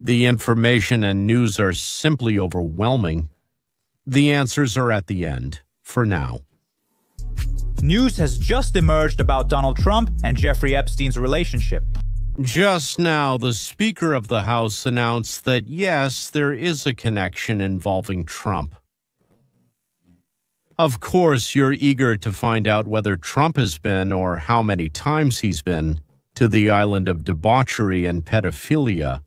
The information and news are simply overwhelming. The answers are at the end, for now. News has just emerged about Donald Trump and Jeffrey Epstein's relationship. Just now, the Speaker of the House announced that yes, there is a connection involving Trump. Of course, you're eager to find out whether Trump has been, or how many times he's been, to the island of debauchery and pedophilia.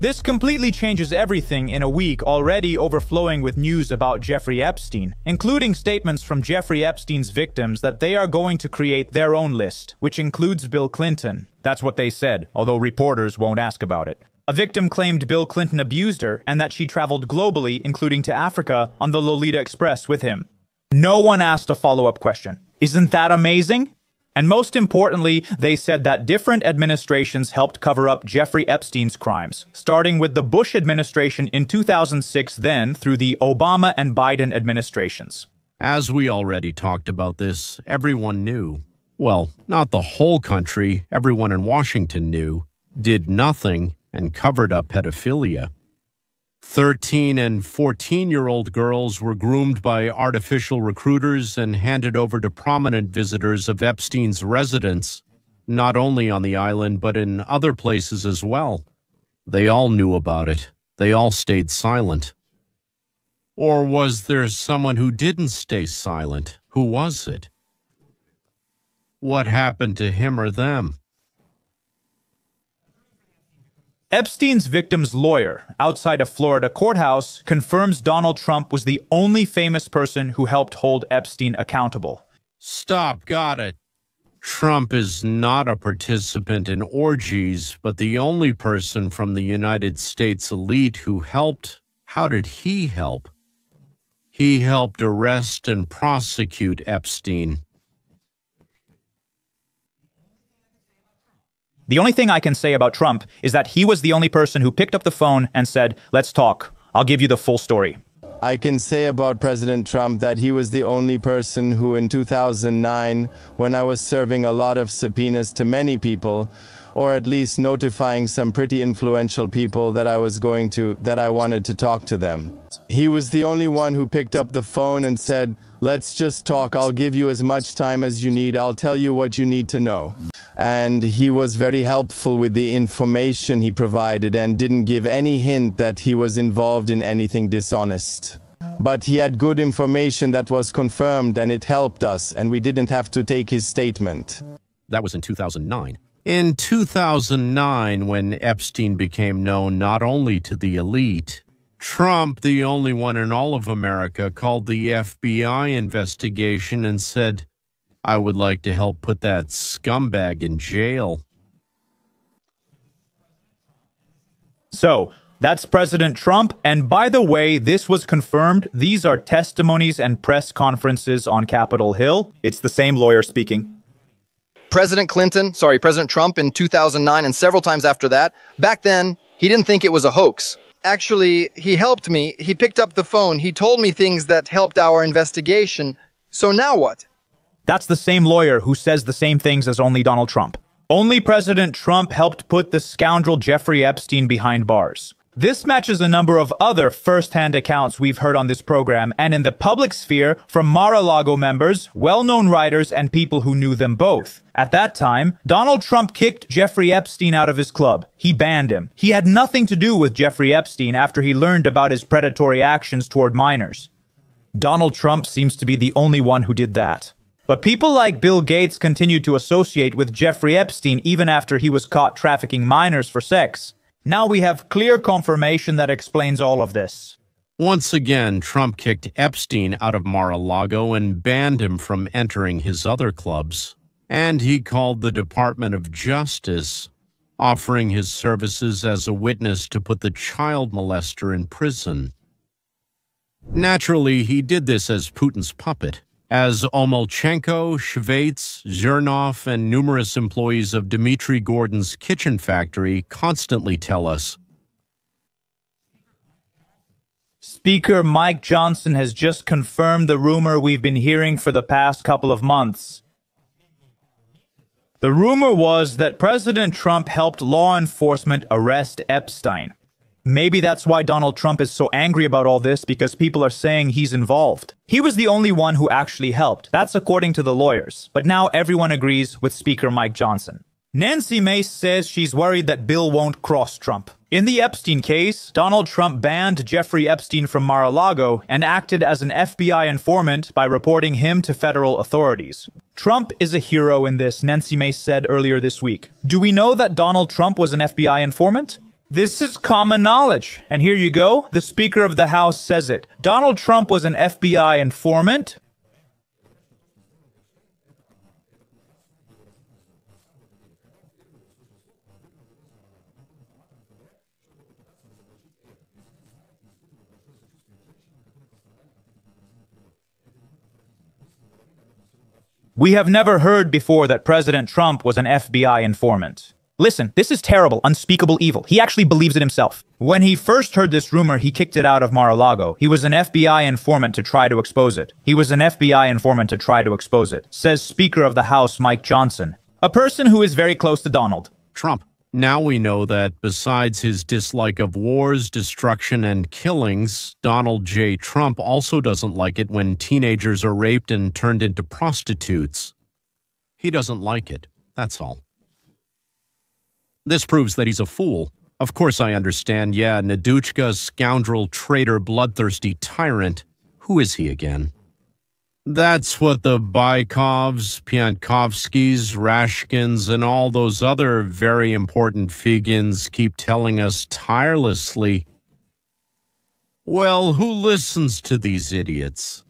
This completely changes everything in a week already overflowing with news about Jeffrey Epstein, including statements from Jeffrey Epstein's victims that they are going to create their own list, which includes Bill Clinton. That's what they said, although reporters won't ask about it. A victim claimed Bill Clinton abused her and that she traveled globally, including to Africa, on the Lolita Express with him. No one asked a follow-up question. Isn't that amazing? And most importantly, they said that different administrations helped cover up Jeffrey Epstein's crimes, starting with the Bush administration in 2006, then through the Obama and Biden administrations. As we already talked about this, everyone knew. Well, not the whole country, everyone in Washington knew, did nothing, and covered up pedophilia. 13 and 14-year-old girls were groomed by artificial recruiters and handed over to prominent visitors of Epstein's residence, not only on the island but in other places as well. They all knew about it. They all stayed silent. Or was there someone who didn't stay silent? Who was it? What happened to him or them? Epstein's victim's lawyer, outside a Florida courthouse, confirms Donald Trump was the only famous person who helped hold Epstein accountable. Stop, got it. Trump is not a participant in orgies, but the only person from the United States elite who helped. How did he help? He helped arrest and prosecute Epstein. The only thing I can say about Trump is that he was the only person who picked up the phone and said, "Let's talk. I'll give you the full story." I can say about President Trump that he was the only person who in 2009, when I was serving a lot of subpoenas to many people, or at least notifying some pretty influential people that I wanted to talk to them. He was the only one who picked up the phone and said, "Let's just talk. I'll give you as much time as you need. I'll tell you what you need to know." And he was very helpful with the information he provided and didn't give any hint that he was involved in anything dishonest. But he had good information that was confirmed, and it helped us, and we didn't have to take his statement. That was in 2009. In 2009, when Epstein became known not only to the elite, Trump, the only one in all of America, called the FBI investigation and said, "I would like to help put that scumbag in jail." So, that's President Trump, and by the way, this was confirmed. These are testimonies and press conferences on Capitol Hill. It's the same lawyer speaking. President Trump in 2009 and several times after that, back then, he didn't think it was a hoax. Actually, he helped me. He picked up the phone. He told me things that helped our investigation. So now what? That's the same lawyer who says the same things as only Donald Trump. Only President Trump helped put the scoundrel Jeffrey Epstein behind bars. This matches a number of other first-hand accounts we've heard on this program and in the public sphere from Mar-a-Lago members, well-known writers, and people who knew them both. At that time, Donald Trump kicked Jeffrey Epstein out of his club. He banned him. He had nothing to do with Jeffrey Epstein after he learned about his predatory actions toward minors. Donald Trump seems to be the only one who did that. But people like Bill Gates continued to associate with Jeffrey Epstein even after he was caught trafficking minors for sex. Now we have clear confirmation that explains all of this. Once again, Trump kicked Epstein out of Mar-a-Lago and banned him from entering his other clubs. And he called the Department of Justice, offering his services as a witness to put the child molester in prison. Naturally, he did this as Putin's puppet. As Omolchenko, Shvets, Zhernov, and numerous employees of Dmitry Gordon's kitchen factory constantly tell us. Speaker Mike Johnson has just confirmed the rumor we've been hearing for the past couple of months. The rumor was that President Trump helped law enforcement arrest Epstein. Maybe that's why Donald Trump is so angry about all this, because people are saying he's involved. He was the only one who actually helped. That's according to the lawyers. But now everyone agrees with Speaker Mike Johnson. Nancy Mace says she's worried that Bill won't cross Trump. In the Epstein case, Donald Trump banned Jeffrey Epstein from Mar-a-Lago and acted as an FBI informant by reporting him to federal authorities. Trump is a hero in this, Nancy Mace said earlier this week. Do we know that Donald Trump was an FBI informant? This is common knowledge. And here you go. The Speaker of the House says it. Donald Trump was an FBI informant. We have never heard before that President Trump was an FBI informant. Listen, this is terrible, unspeakable evil. He actually believes it himself. When he first heard this rumor, he kicked it out of Mar-a-Lago. He was an FBI informant to try to expose it. He was an FBI informant to try to expose it, says Speaker of the House Mike Johnson, a person who is very close to Donald Trump. Now we know that besides his dislike of wars, destruction, and killings, Donald J. Trump also doesn't like it when teenagers are raped and turned into prostitutes. He doesn't like it, that's all. This proves that he's a fool. Of course I understand, yeah, Naduchka, scoundrel, traitor, bloodthirsty tyrant. Who is he again? That's what the Bykovs, Piankovskys, Rashkins, and all those other very important Figins keep telling us tirelessly. Well, who listens to these idiots?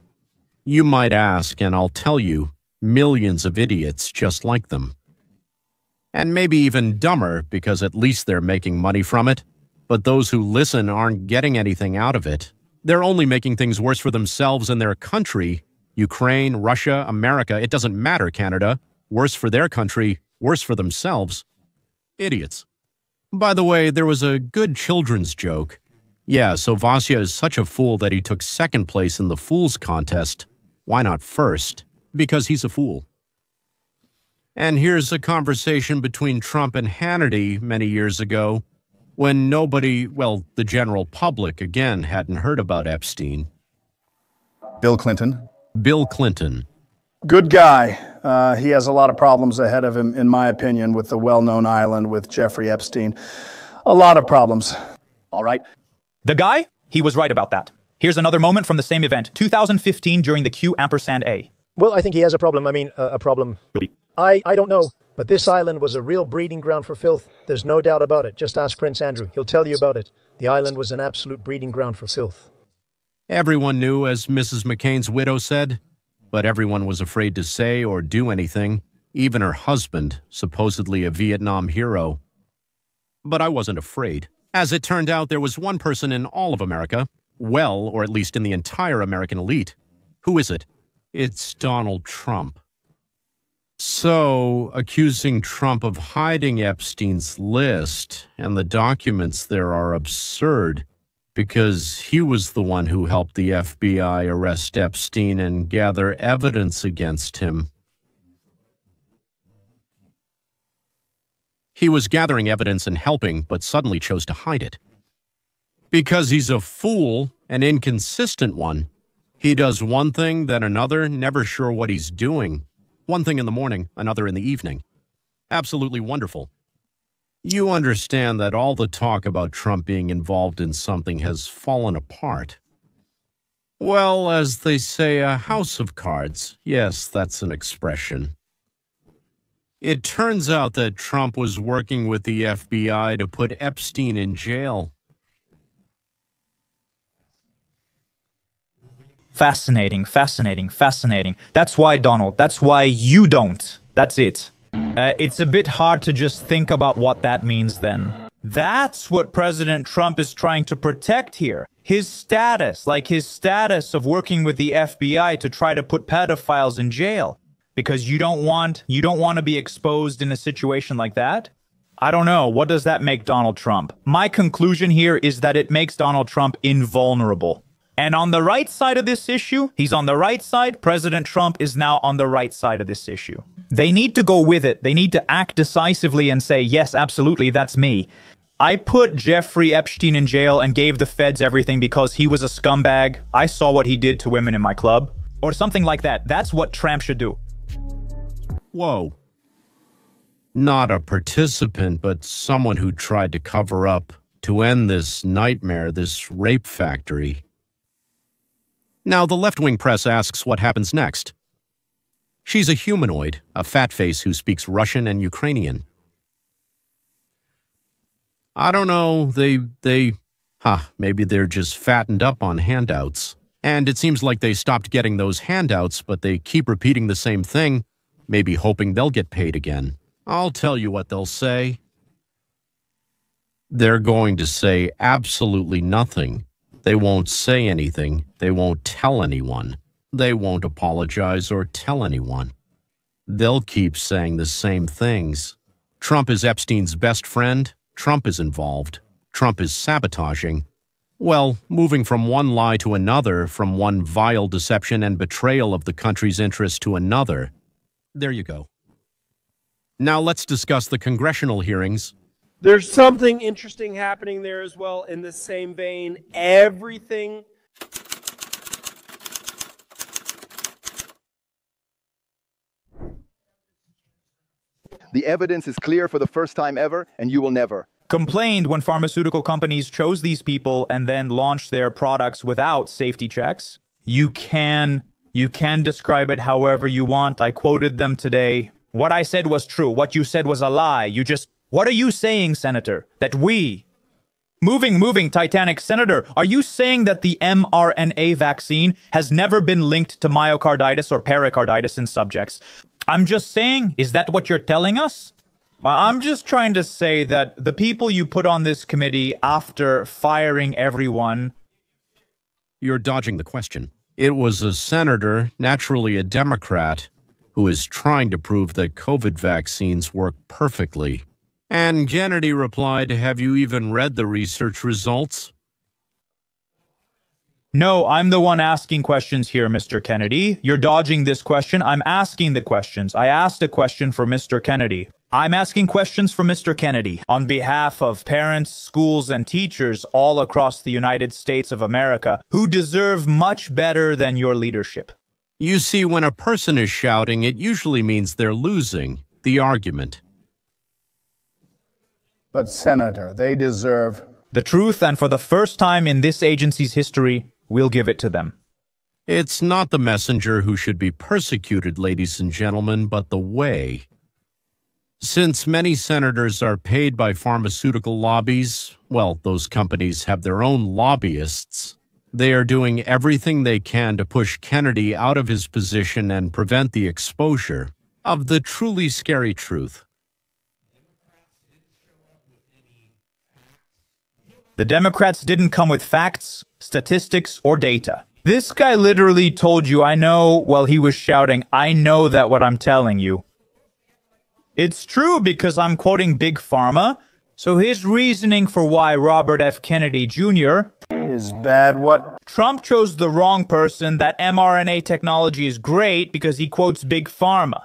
You might ask, and I'll tell you, millions of idiots just like them. And maybe even dumber, because at least they're making money from it. But those who listen aren't getting anything out of it. They're only making things worse for themselves and their country. Ukraine, Russia, America, it doesn't matter, Canada. Worse for their country, worse for themselves. Idiots. By the way, there was a good children's joke. Yeah, so Vasya is such a fool that he took second place in the Fools contest. Why not first? Because he's a fool. And here's a conversation between Trump and Hannity many years ago, when nobody, well, the general public, again, hadn't heard about Epstein. Bill Clinton. Bill Clinton. Good guy. He has a lot of problems ahead of him, in my opinion, with the well-known island with Jeffrey Epstein. A lot of problems. All right. The guy? He was right about that. Here's another moment from the same event, 2015 during the Q&A. Well, I think he has a problem. A problem. I don't know, but this island was a real breeding ground for filth. There's no doubt about it. Just ask Prince Andrew. He'll tell you about it. The island was an absolute breeding ground for filth. Everyone knew, as Mrs. McCain's widow said, but everyone was afraid to say or do anything, even her husband, supposedly a Vietnam hero. But I wasn't afraid. As it turned out, there was one person in all of America, well, or at least in the entire American elite. Who is it? It's Donald Trump. So, accusing Trump of hiding Epstein's list and the documents there are absurd, because he was the one who helped the FBI arrest Epstein and gather evidence against him. He was gathering evidence and helping, but suddenly chose to hide it. Because he's a fool, an inconsistent one. He does one thing, then another, never sure what he's doing. One thing in the morning, another in the evening. Absolutely wonderful. You understand that all the talk about Trump being involved in something has fallen apart. Well, as they say, a house of cards. Yes, that's an expression. It turns out that Trump was working with the FBI to put Epstein in jail. Fascinating, fascinating, fascinating. That's why, Donald, that's why you don't. That's it. It's a bit hard to just think about what that means then. That's what President Trump is trying to protect here. His status, like his status of working with the FBI to try to put pedophiles in jail. Because you don't want to be exposed in a situation like that? I don't know. What does that make Donald Trump? My conclusion here is that it makes Donald Trump invulnerable. And on the right side of this issue, he's on the right side. President Trump is now on the right side of this issue. They need to go with it. They need to act decisively and say, yes, absolutely, that's me. I put Jeffrey Epstein in jail and gave the feds everything because he was a scumbag. I saw what he did to women in my club. Or something like that. That's what Trump should do. Whoa. Not a participant, but someone who tried to cover up, to end this nightmare, this rape factory. Now, the left-wing press asks what happens next. She's a humanoid, a fat face who speaks Russian and Ukrainian. I don't know, maybe they're just fattened up on handouts. And it seems like they stopped getting those handouts, but they keep repeating the same thing, maybe hoping they'll get paid again. I'll tell you what they'll say. They're going to say absolutely nothing. They won't say anything. They won't tell anyone. They won't apologize or tell anyone. They'll keep saying the same things. Trump is Epstein's best friend. Trump is involved. Trump is sabotaging. Well, moving from one lie to another, from one vile deception and betrayal of the country's interest to another. There you go. Now let's discuss the congressional hearings. There's something interesting happening there as well in the same vein. Everything. The evidence is clear for the first time ever, and you will never. Complained when pharmaceutical companies chose these people and then launched their products without safety checks. You can describe it however you want. I quoted them today. What I said was true. What you said was a lie. What are you saying, Senator? That we... Moving, Titanic. Senator, are you saying that the mRNA vaccine has never been linked to myocarditis or pericarditis in subjects? I'm just saying, is that what you're telling us? I'm just trying to say that the people you put on this committee after firing everyone... You're dodging the question. It was a senator, naturally a Democrat, who is trying to prove that COVID vaccines work perfectly. And Kennedy replied, have you even read the research results? No, I'm the one asking questions here, Mr. Kennedy. You're dodging this question. I'm asking the questions. I asked a question for Mr. Kennedy. I'm asking questions for Mr. Kennedy on behalf of parents, schools, and teachers all across the United States of America who deserve much better than your leadership. You see, when a person is shouting, it usually means they're losing the argument. But, Senator, they deserve the truth, and for the first time in this agency's history, we'll give it to them. It's not the messenger who should be persecuted, ladies and gentlemen, but the way. Since many senators are paid by pharmaceutical lobbies, well, those companies have their own lobbyists. They are doing everything they can to push Kennedy out of his position and prevent the exposure of the truly scary truth. The Democrats didn't come with facts, statistics, or data. This guy literally told you, I know, while he was shouting, I know that what I'm telling you. It's true because I'm quoting Big Pharma, so his reasoning for why Robert F. Kennedy Jr. is bad. What? Trump chose the wrong person, that mRNA technology is great because he quotes Big Pharma.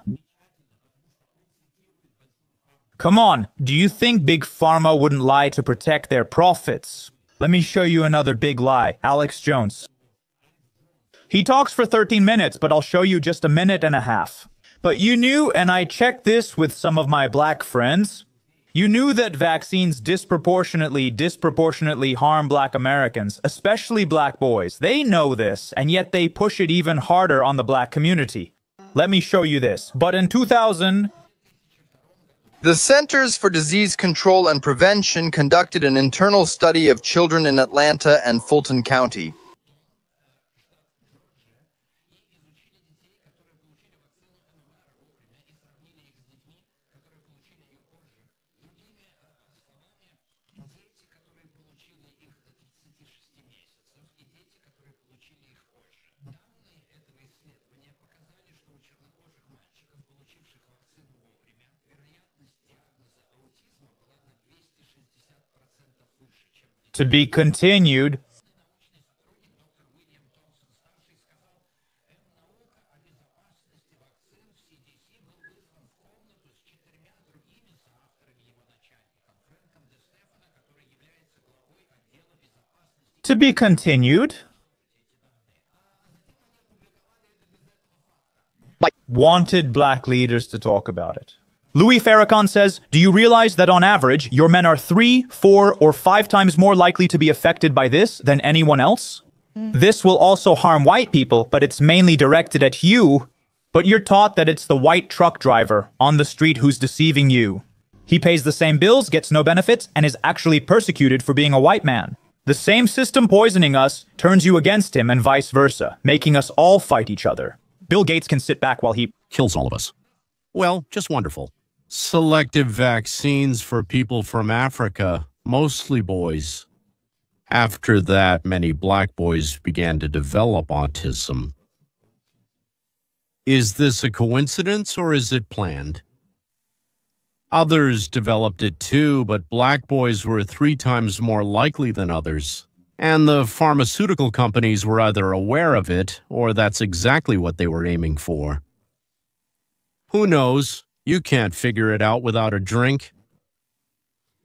Come on, do you think Big Pharma wouldn't lie to protect their profits? Let me show you another big lie. Alex Jones. He talks for 13 minutes, but I'll show you just a minute and a half. But you knew, and I checked this with some of my black friends, you knew that vaccines disproportionately harm black Americans, especially black boys. They know this, and yet they push it even harder on the black community. Let me show you this. But in 2000... The Centers for Disease Control and Prevention conducted an internal study of children in Atlanta and Fulton County. To be continued. To be continued. Wanted black leaders to talk about it. Louis Farrakhan says, do you realize that on average, your men are 3, 4, or 5 times more likely to be affected by this than anyone else? This will also harm white people, but it's mainly directed at you. But you're taught that it's the white truck driver on the street who's deceiving you. He pays the same bills, gets no benefits, and is actually persecuted for being a white man. The same system poisoning us turns you against him and vice versa, making us all fight each other. Bill Gates can sit back while he kills all of us. Well, just wonderful. Selective vaccines for people from Africa, mostly boys. After that, many black boys began to develop autism. Is this a coincidence or is it planned? Others developed it too, but black boys were 3 times more likely than others. And the pharmaceutical companies were either aware of it, or that's exactly what they were aiming for. Who knows? You can't figure it out without a drink.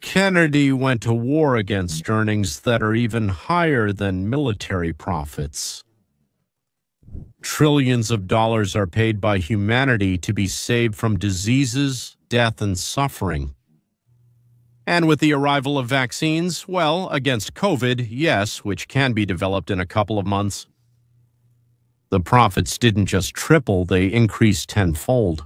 Kennedy went to war against earnings that are even higher than military profits. Trillions of dollars are paid by humanity to be saved from diseases, death, and suffering. And with the arrival of vaccines, well, against COVID, yes, which can be developed in a couple of months, the profits didn't just triple, they increased tenfold.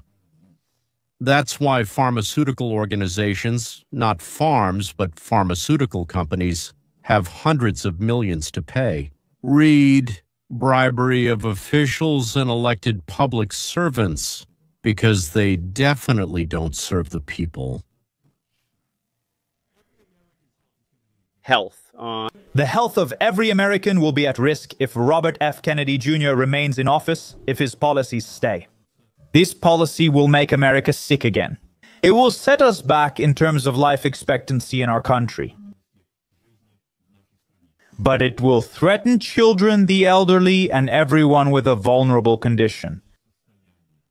That's why pharmaceutical organizations, not farms, but pharmaceutical companies, have hundreds of millions to pay. Read bribery of officials and elected public servants, because they definitely don't serve the people. health. The health of every American will be at risk if Robert F. Kennedy Jr. remains in office, if his policies stay. This policy will make America sick again. It will set us back in terms of life expectancy in our country. But it will threaten children, the elderly, and everyone with a vulnerable condition.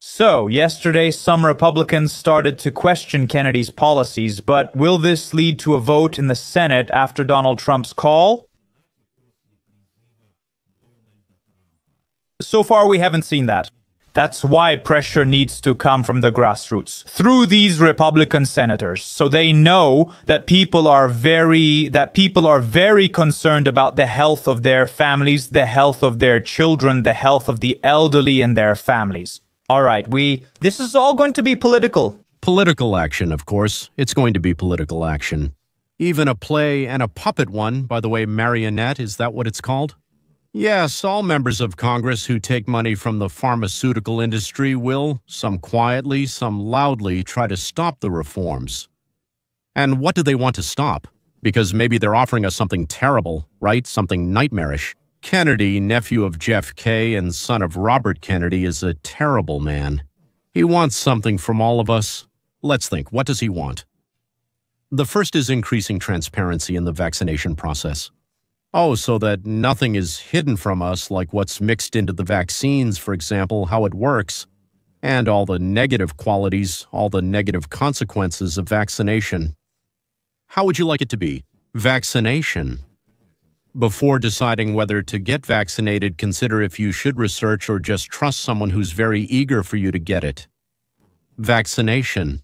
So, yesterday, some Republicans started to question Kennedy's policies, but will this lead to a vote in the Senate after Donald Trump's call? So far, we haven't seen that. That's why pressure needs to come from the grassroots, through these Republican senators, so they know that people are very concerned about the health of their families, the health of their children, the health of the elderly and their families. All right, this is all going to be political. Political action, of course. It's going to be political action. Even a play and a puppet one, by the way, marionette, is that what it's called? Yes, all members of Congress who take money from the pharmaceutical industry will, some quietly, some loudly, try to stop the reforms. And what do they want to stop? Because maybe they're offering us something terrible, right? Something nightmarish. Kennedy, nephew of Jeff K. and son of Robert Kennedy, is a terrible man. He wants something from all of us. Let's think, what does he want? The first is increasing transparency in the vaccination process. Oh, so that nothing is hidden from us, like what's mixed into the vaccines, for example, how it works, and all the negative qualities, all the negative consequences of vaccination. How would you like it to be? Vaccination. Before deciding whether to get vaccinated, consider if you should research or just trust someone who's very eager for you to get it. Vaccination.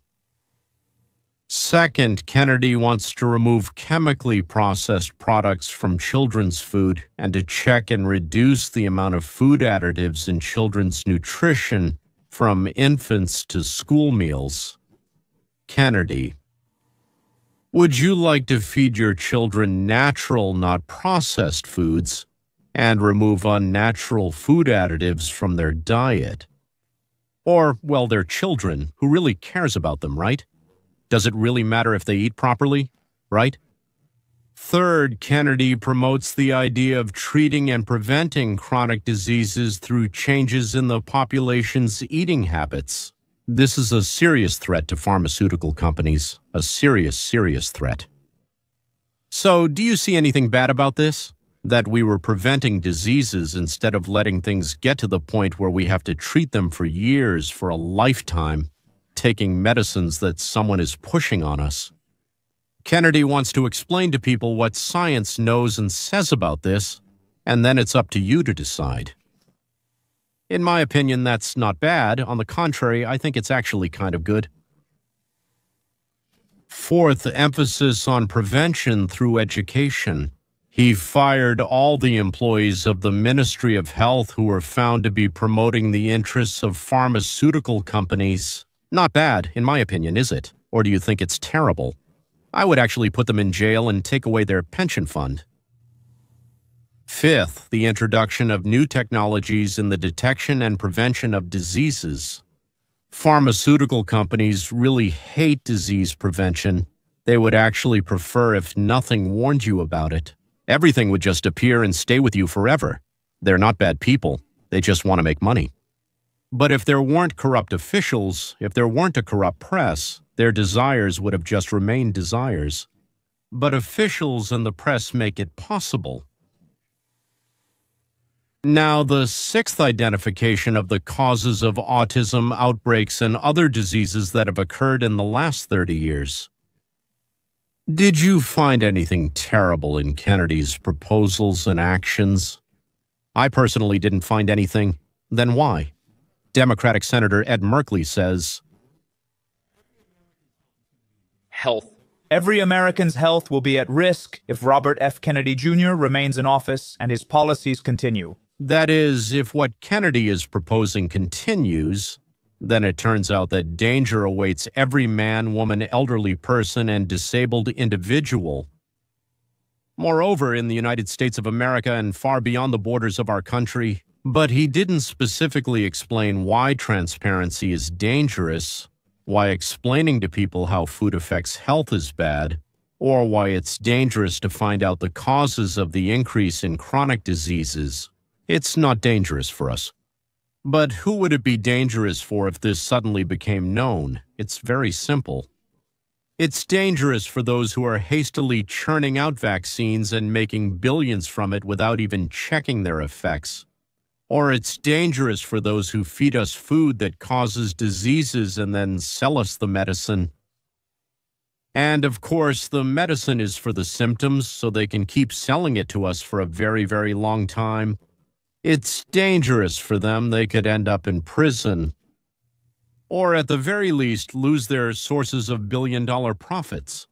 Second, Kennedy wants to remove chemically processed products from children's food and to check and reduce the amount of food additives in children's nutrition from infants to school meals. Kennedy. Would you like to feed your children natural, not processed foods and remove unnatural food additives from their diet? Or, well, they're children. Who really cares about them, right? Does it really matter if they eat properly, right? Third, Kennedy promotes the idea of treating and preventing chronic diseases through changes in the population's eating habits. This is a serious threat to pharmaceutical companies, a serious, serious threat. So, do you see anything bad about this? That we were preventing diseases instead of letting things get to the point where we have to treat them for years, for a lifetime, taking medicines that someone is pushing on us. Kennedy wants to explain to people what science knows and says about this, and then it's up to you to decide. In my opinion, that's not bad. On the contrary, I think it's actually kind of good. Fourth, emphasis on prevention through education. He fired all the employees of the Ministry of Health who were found to be promoting the interests of pharmaceutical companies. Not bad, in my opinion, is it? Or do you think it's terrible? I would actually put them in jail and take away their pension fund. Fifth, the introduction of new technologies in the detection and prevention of diseases. Pharmaceutical companies really hate disease prevention. They would actually prefer if nothing warned you about it. Everything would just appear and stay with you forever. They're not bad people. They just want to make money. But if there weren't corrupt officials, if there weren't a corrupt press, their desires would have just remained desires. But officials and the press make it possible. Now, the sixth identification of the causes of autism outbreaks and other diseases that have occurred in the last 30 years. Did you find anything terrible in Kennedy's proposals and actions? I personally didn't find anything. Then why? Democratic Senator Ed Merkley says, Health. Every American's health will be at risk if Robert F. Kennedy Jr. remains in office and his policies continue. That is, if what Kennedy is proposing continues, then it turns out that danger awaits every man, woman, elderly person, and disabled individual. Moreover, in the United States of America and far beyond the borders of our country, but he didn't specifically explain why transparency is dangerous, why explaining to people how food affects health is bad, or why it's dangerous to find out the causes of the increase in chronic diseases. It's not dangerous for us. But who would it be dangerous for if this suddenly became known? It's very simple. It's dangerous for those who are hastily churning out vaccines and making billions from it without even checking their effects. Or it's dangerous for those who feed us food that causes diseases and then sell us the medicine. And of course, the medicine is for the symptoms, so they can keep selling it to us for a very, very long time. It's dangerous for them. They could end up in prison, or at the very least lose their sources of billion-dollar profits.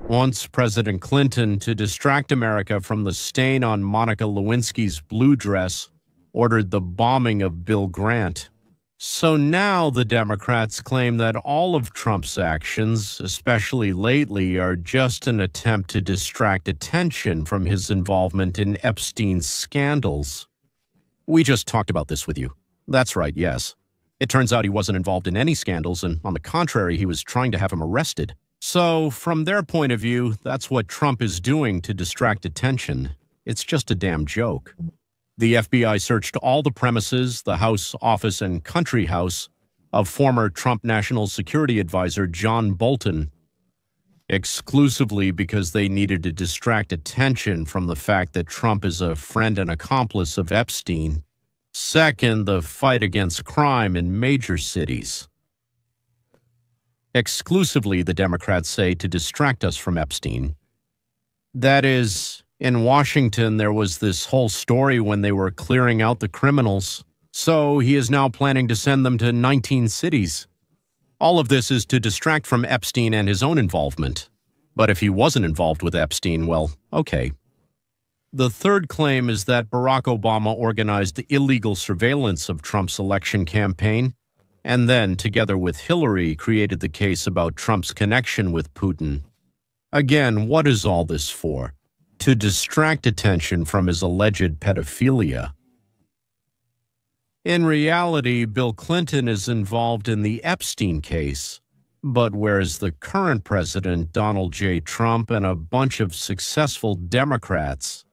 Once President Clinton, to distract America from the stain on Monica Lewinsky's blue dress, ordered the bombing of Bill Grant. So now the Democrats claim that all of Trump's actions, especially lately, are just an attempt to distract attention from his involvement in Epstein's scandals. We just talked about this with you. That's right, yes. It turns out he wasn't involved in any scandals, and on the contrary, he was trying to have him arrested. So, from their point of view, that's what Trump is doing to distract attention. It's just a damn joke. The FBI searched all the premises, the house, office, and country house of former Trump National Security Advisor John Bolton, exclusively because they needed to distract attention from the fact that Trump is a friend and accomplice of Epstein. Second, the fight against crime in major cities. Exclusively, the Democrats say, to distract us from Epstein. That is, in Washington, there was this whole story when they were clearing out the criminals. So he is now planning to send them to 19 cities. All of this is to distract from Epstein and his own involvement. But if he wasn't involved with Epstein, well, okay. The third claim is that Barack Obama organized illegal surveillance of Trump's election campaign, and then, together with Hillary, created the case about Trump's connection with Putin. Again, what is all this for? To distract attention from his alleged pedophilia. In reality, Bill Clinton is involved in the Epstein case, but whereas the current president, Donald J. Trump, and a bunch of successful Democrats,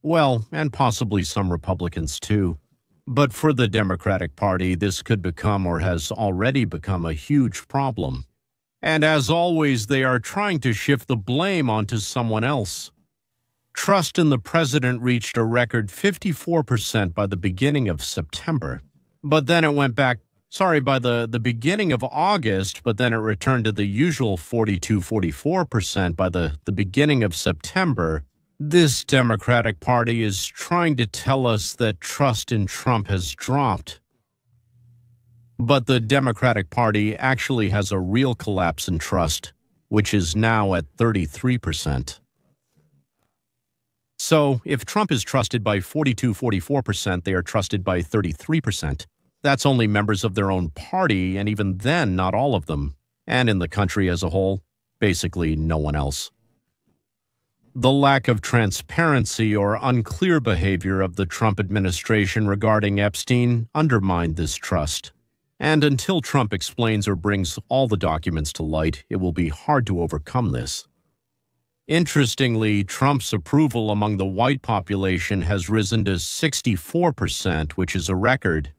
well, and possibly some Republicans too, but for the Democratic Party, this could become or has already become a huge problem. And as always, they are trying to shift the blame onto someone else. Trust in the president reached a record 54% by the beginning of September. But then it went back Sorry, by the beginning of August, but then it returned to the usual 42-44% by the beginning of September. This Democratic Party is trying to tell us that trust in Trump has dropped. But the Democratic Party actually has a real collapse in trust, which is now at 33%. So, if Trump is trusted by 42-44%, they are trusted by 33%. That's only members of their own party, and even then, not all of them. And in the country as a whole, basically no one else. The lack of transparency or unclear behavior of the Trump administration regarding Epstein undermined this trust. And until Trump explains or brings all the documents to light, it will be hard to overcome this. Interestingly, Trump's approval among the white population has risen to 64%, which is a record.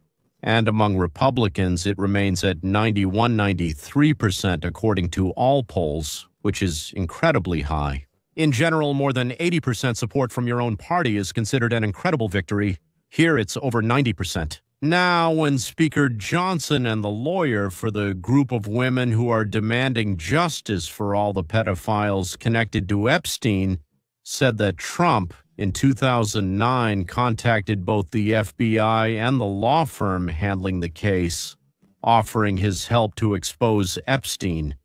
And among Republicans, it remains at 91-93% according to all polls, which is incredibly high. In general, more than 80% support from your own party is considered an incredible victory. Here, it's over 90%. Now, when Speaker Johnson and the lawyer for the group of women who are demanding justice for all the pedophiles connected to Epstein said that Trump, in 2009, contacted both the FBI and the law firm handling the case, offering his help to expose Epstein.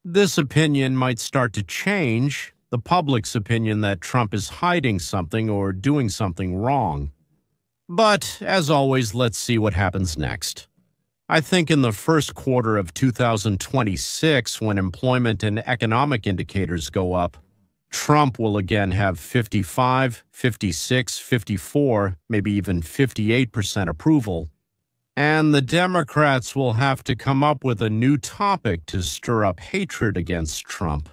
This opinion might start to change, the public's opinion that Trump is hiding something or doing something wrong. But, as always, let's see what happens next. I think in the first quarter of 2026, when employment and economic indicators go up, Trump will again have 55, 56, 54, maybe even 58% approval. And the Democrats will have to come up with a new topic to stir up hatred against Trump.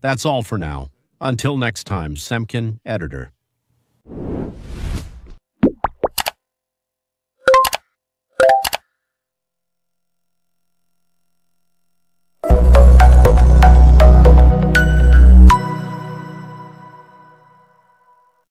That's all for now. Until next time, Semkin, editor.